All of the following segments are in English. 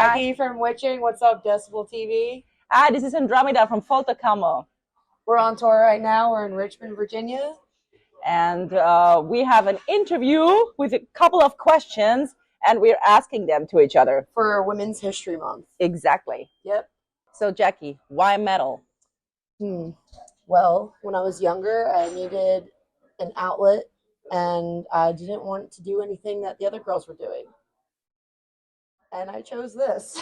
Jacqui from Witching. What's up, Decibel TV? Hi, this is Andromeda from FOLTERKAMMER. We're on tour right now. We're in Richmond, Virginia. And we have an interview with a couple of questions, and we're asking them to each other. For Women's History Month. Exactly. Yep. So, Jacqui, why metal? Well, when I was younger, I needed an outlet, and I didn't want to do anything that the other girls were doing. And I chose this.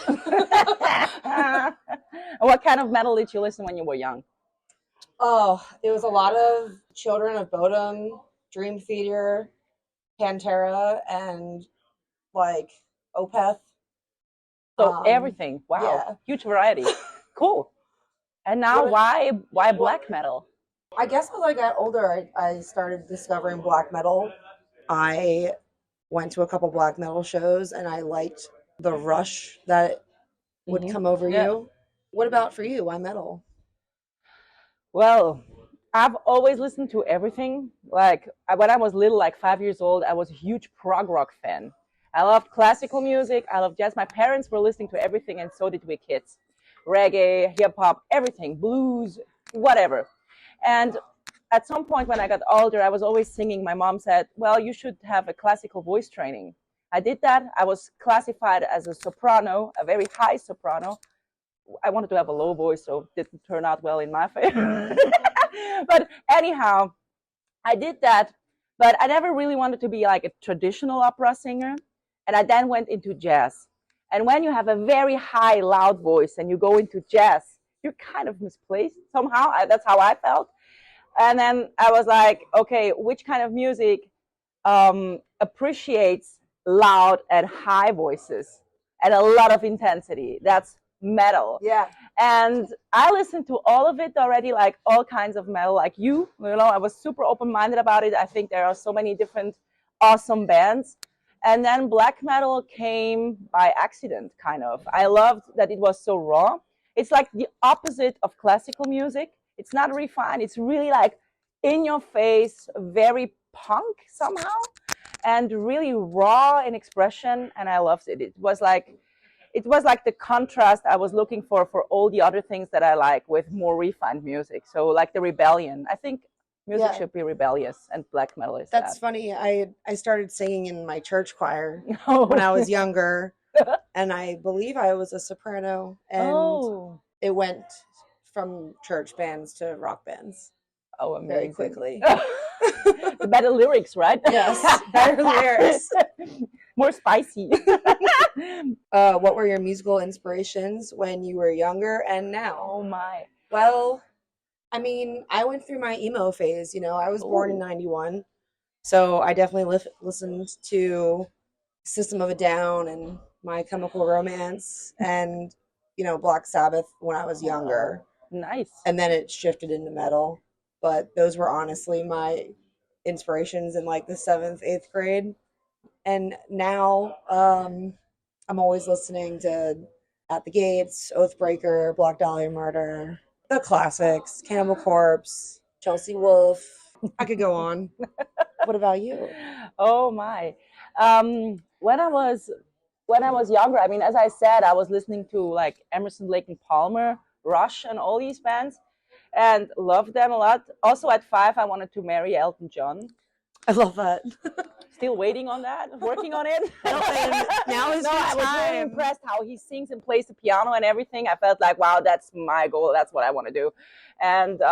What kind of metal did you listen when you were young? Oh, it was a lot of Children of Bodom, Dream Theater, Pantera, and like Opeth. So everything. Wow. Yeah. Huge variety. Cool. And now why black metal? I guess as I got older, I started discovering black metal. I went to a couple black metal shows, and I liked the rush that would come over you. What about for you? Why metal? Well, I've always listened to everything. Like when I was little, like 5 years old, I was a huge prog rock fan. I loved classical music. I loved jazz. My parents were listening to everything, and so did we kids. Reggae, hip hop, everything, blues, whatever. And at some point when I got older, I was always singing. My mom said, well, you should have a classical voice training. I did that. I was classified as a soprano, a very high soprano. I wanted to have a low voice, so it didn't turn out well in my favor. But anyhow, I did that. But I never really wanted to be like a traditional opera singer. And I then went into jazz. And when you have a very high, loud voice and you go into jazz, you're kind of misplaced somehow. That's how I felt. And then I was like, okay, which kind of music appreciates loud and high voices and a lot of intensity? That's metal. Yeah. And I listened to all of it already, like all kinds of metal, like you know, I was super open-minded about it. I think there are so many different awesome bands. And then black metal came by accident, kind of. I loved that it was so raw. It's like the opposite of classical music. It's not refined. It's really like in your face, very punk somehow, and really raw in expression. And I loved it. It was like the contrast I was looking for all the other things that I like with more refined music. So like the rebellion. I think music should be rebellious, and black metal is That's that. funny. I started singing in my church choir when I was younger, and I believe I was a soprano, and it went from church bands to rock bands. Oh, amazing. Very quickly. The better lyrics, right? Yes, better lyrics. More spicy. What were your musical inspirations when you were younger and now? Oh my. Well, I mean, I went through my emo phase. You know, I was born in '91, so I definitely listened to System of a Down and My Chemical Romance and, you know, Black Sabbath when I was younger. Nice. And then it shifted into metal. But those were honestly my inspirations in like the 7th, 8th grade. And now I'm always listening to At the Gates, Oathbreaker, Black Dahlia Murder, the classics, Cannibal Corpse, Chelsea Wolfe. I could go on. What about you? Oh my. When I was younger, I mean, as I said, I was listening to like Emerson, Lake and Palmer, Rush, and all these bands, and loved them a lot. Also at 5, I wanted to marry Elton John. I love that. Still waiting on that, working on it. Now is your I was really time. impressed how he sings and plays the piano and everything. I felt like, wow, that's my goal. That's what I want to do. And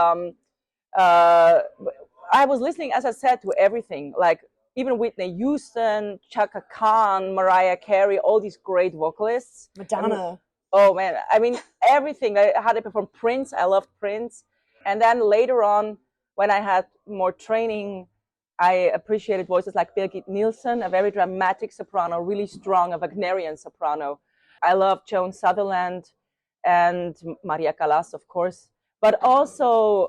I was listening, as I said, to everything, like even Whitney Houston, Chaka Khan, Mariah Carey, all these great vocalists. Madonna. Oh man, I mean, everything. How they perform. Prince, I loved Prince. And then later on, when I had more training, I appreciated voices like Birgit Nilsson, a very dramatic soprano, really strong, a Wagnerian soprano. I loved Joan Sutherland and Maria Callas, of course, but also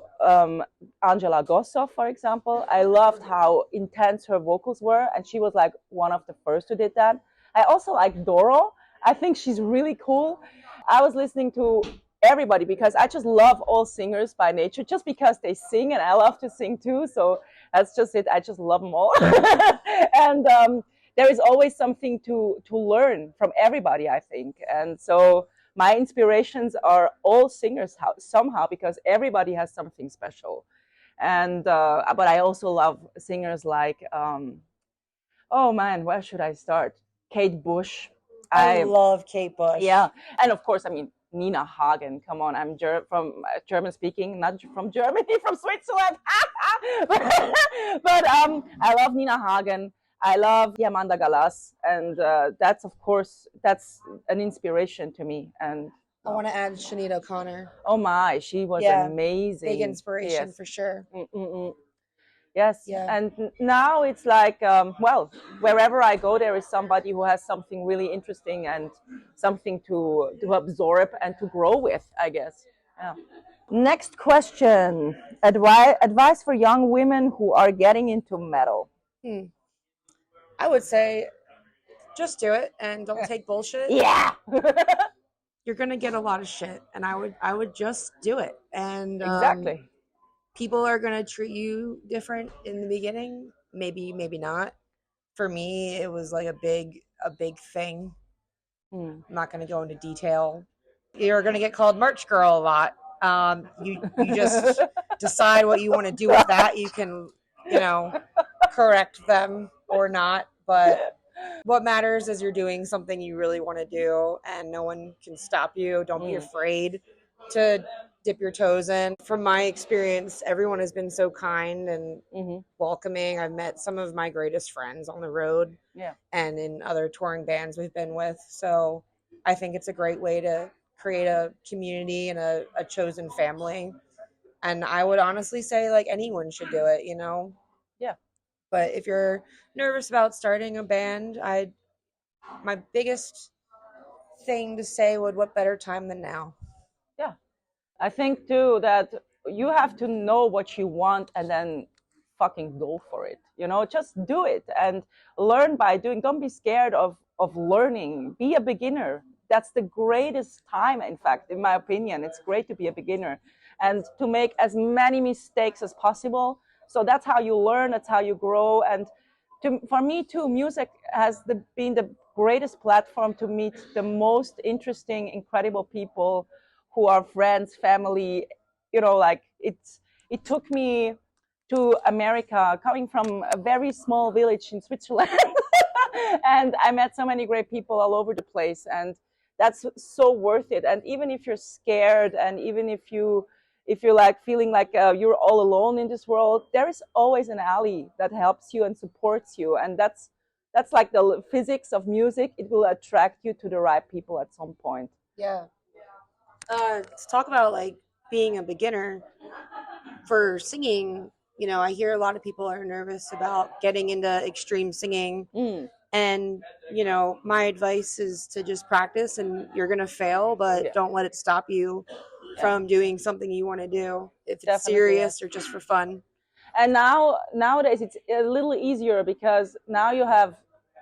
Angela Gossow, for example. I loved how intense her vocals were, and she was like one of the first who did that. I also like Doro. I think she's really cool. I was listening to everybody because I just love all singers by nature, just because they sing and I love to sing too. So that's just it. I just love them all. And there is always something to learn from everybody, I think. And so my inspirations are all singers somehow, because everybody has something special. And but I also love singers like oh man, where should I start? Kate Bush. I love Kate Bush. Yeah, and of course, I mean Nina Hagen. Come on, I'm from German speaking, not from Germany, from Switzerland. But I love Nina Hagen. I love Amanda Galas, and that's, of course, that's an inspiration to me. And I want to add Sinead O'Connor. Oh my, she was amazing. Big inspiration, yes, for sure. Yes, yeah. And now it's like, well, wherever I go, there is somebody who has something really interesting and something to absorb and to grow with, I guess. Yeah. Next question. Advice for young women who are getting into metal. I would say just do it and don't take bullshit. Yeah. You're going to get a lot of shit, and I would just do it. And exactly. People are going to treat you different in the beginning, maybe not. For me, it was like a big thing. I'm not going to go into detail. You're going to get called merch girl a lot. You just decide what you want to do with that. You can, correct them or not, but what matters is you're doing something you really want to do, and no one can stop you. Don't be afraid to dip your toes in. From my experience, everyone has been so kind and welcoming. I've met some of my greatest friends on the road and in other touring bands we've been with. So I think it's a great way to create a community and a chosen family. And I would honestly say, like, anyone should do it, Yeah. But if you're nervous about starting a band, my biggest thing to say would, what better time than now? Yeah. I think too that you have to know what you want and then fucking go for it. Just do it and learn by doing. Don't be scared of learning. Be a beginner. That's the greatest time, in fact, in my opinion. It's great to be a beginner and to make as many mistakes as possible. So that's how you learn, that's how you grow. And for me too, music has been the greatest platform to meet the most interesting, incredible people who are friends, family. It took me to America, coming from a very small village in Switzerland. And I met so many great people all over the place, and that's so worth it. And even if you're scared, and even if you're like feeling like you're all alone in this world, there is always an ally that helps you and supports you. And that's like the physics of music. It will attract you to the right people at some point. Yeah. To talk about like being a beginner for singing, I hear a lot of people are nervous about getting into extreme singing. And, my advice is to just practice, and you're going to fail, but don't let it stop you from doing something you want to do, if it's definitely serious or just for fun. And nowadays it's a little easier, because now you have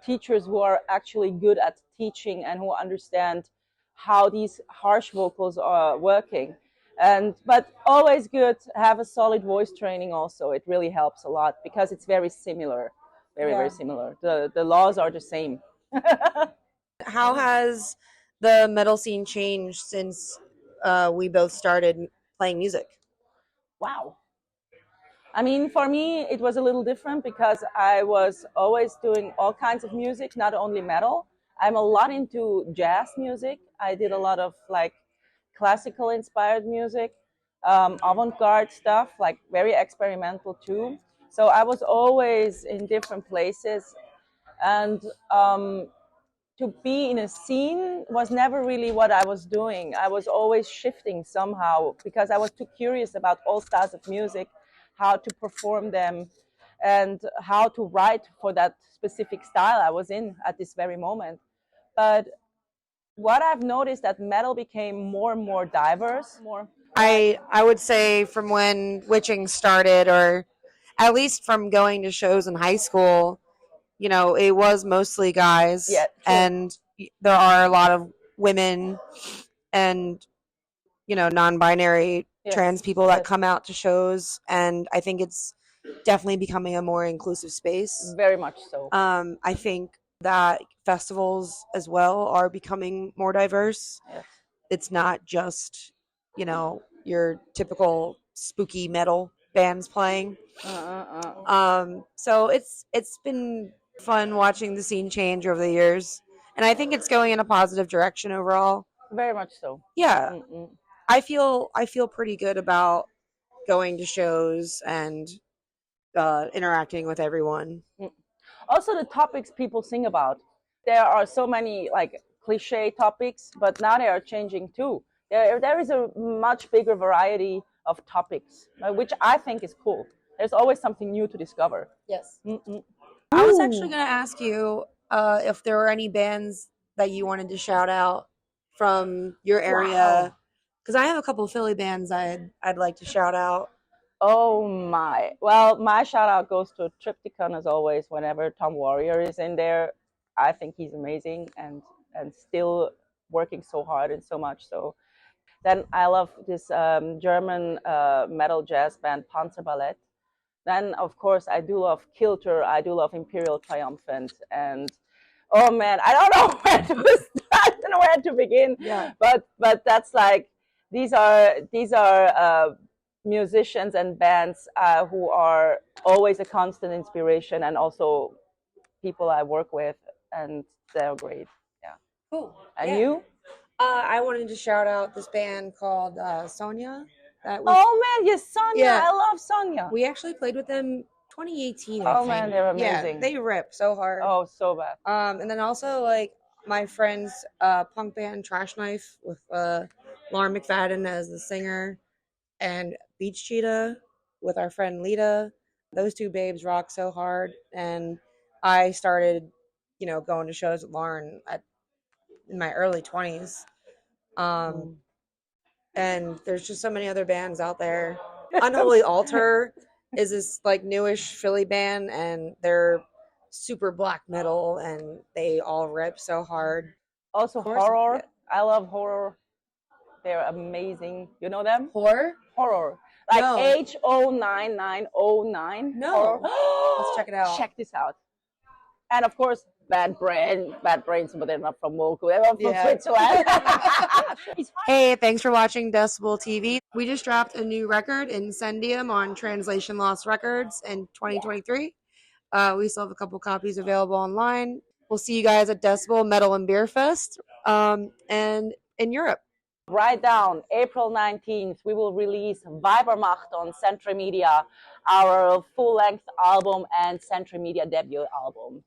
teachers who are actually good at teaching and who understand how these harsh vocals are working. But always good to have a solid voice training also. It really helps a lot, because it's very similar. Very similar. The laws are the same. How has the metal scene changed since we both started playing music? Wow. I mean, for me, it was a little different, because I was always doing all kinds of music, not only metal. I'm a lot into jazz music. I did a lot of like classical inspired music, avant-garde stuff, like very experimental too. So I was always in different places, and to be in a scene was never really what I was doing. I was always shifting somehow, because I was too curious about all styles of music, how to perform them, and how to write for that specific style I was in at this very moment. But what I've noticed, that metal became more and more diverse. I would say from when witching started, or at least from going to shows in high school, it was mostly guys. Yeah, and there are a lot of women and, non-binary trans people that come out to shows. And I think it's definitely becoming a more inclusive space. Very much so. I think that festivals as well are becoming more diverse. Yes. It's not just, you know, your typical spooky metal bands playing. So it's been fun watching the scene change over the years, and I think it's going in a positive direction overall. Very much so. Yeah, I feel pretty good about going to shows and interacting with everyone. Also, the topics people sing about. There are so many like cliche topics, but now they are changing too. There is a much bigger variety of topics, which I think is cool. There's always something new to discover. Yes. I was actually going to ask you if there were any bands that you wanted to shout out from your area, because I have a couple of Philly bands I'd like to shout out. Oh my! Well, my shout out goes to Triptychon as always. Whenever Tom Warrior is in there, I think he's amazing and still working so hard and so much. So then I love this German metal jazz band Panzer Ballet. Then of course I do love Kilter. I do love Imperial Triumphant, and oh man, I don't know where to start and where to begin. Yeah. But that's like these are musicians and bands who are always a constant inspiration, and also people I work with, and they're great. Yeah. Cool. And you? I wanted to shout out this band called Sonia. Oh man, yes, Sonia. Yeah. I love Sonia. We actually played with them 2018. Oh man, they're amazing. Yeah, they rip so hard. Oh, so bad. And then also like my friend's punk band Trash Knife with Lauren McFadden as the singer, and Beach Cheetah with our friend Lita. Those two babes rock so hard, and I started, you know, going to shows with Lauren in my early 20s. And there's just so many other bands out there. Unholy Altar is this like newish Philly band, and they're super black metal, and they all rip so hard. Also Horror. I love Horror. They're amazing. You know them? Horror? Horror. Like No. H-O-9909. No. Let's check it out. Check this out. And of course, Bad Brains, but they're not from Moku. They're from Switzerland. Hey, thanks for watching Decibel TV. We just dropped a new record, Incendium, on Translation Lost Records in 2023. We still have a couple copies available online. We'll see you guys at Decibel Metal and Beer Fest and in Europe. Write down April 19th, we will release Weibermacht on Century Media, our full-length album and Century Media debut album.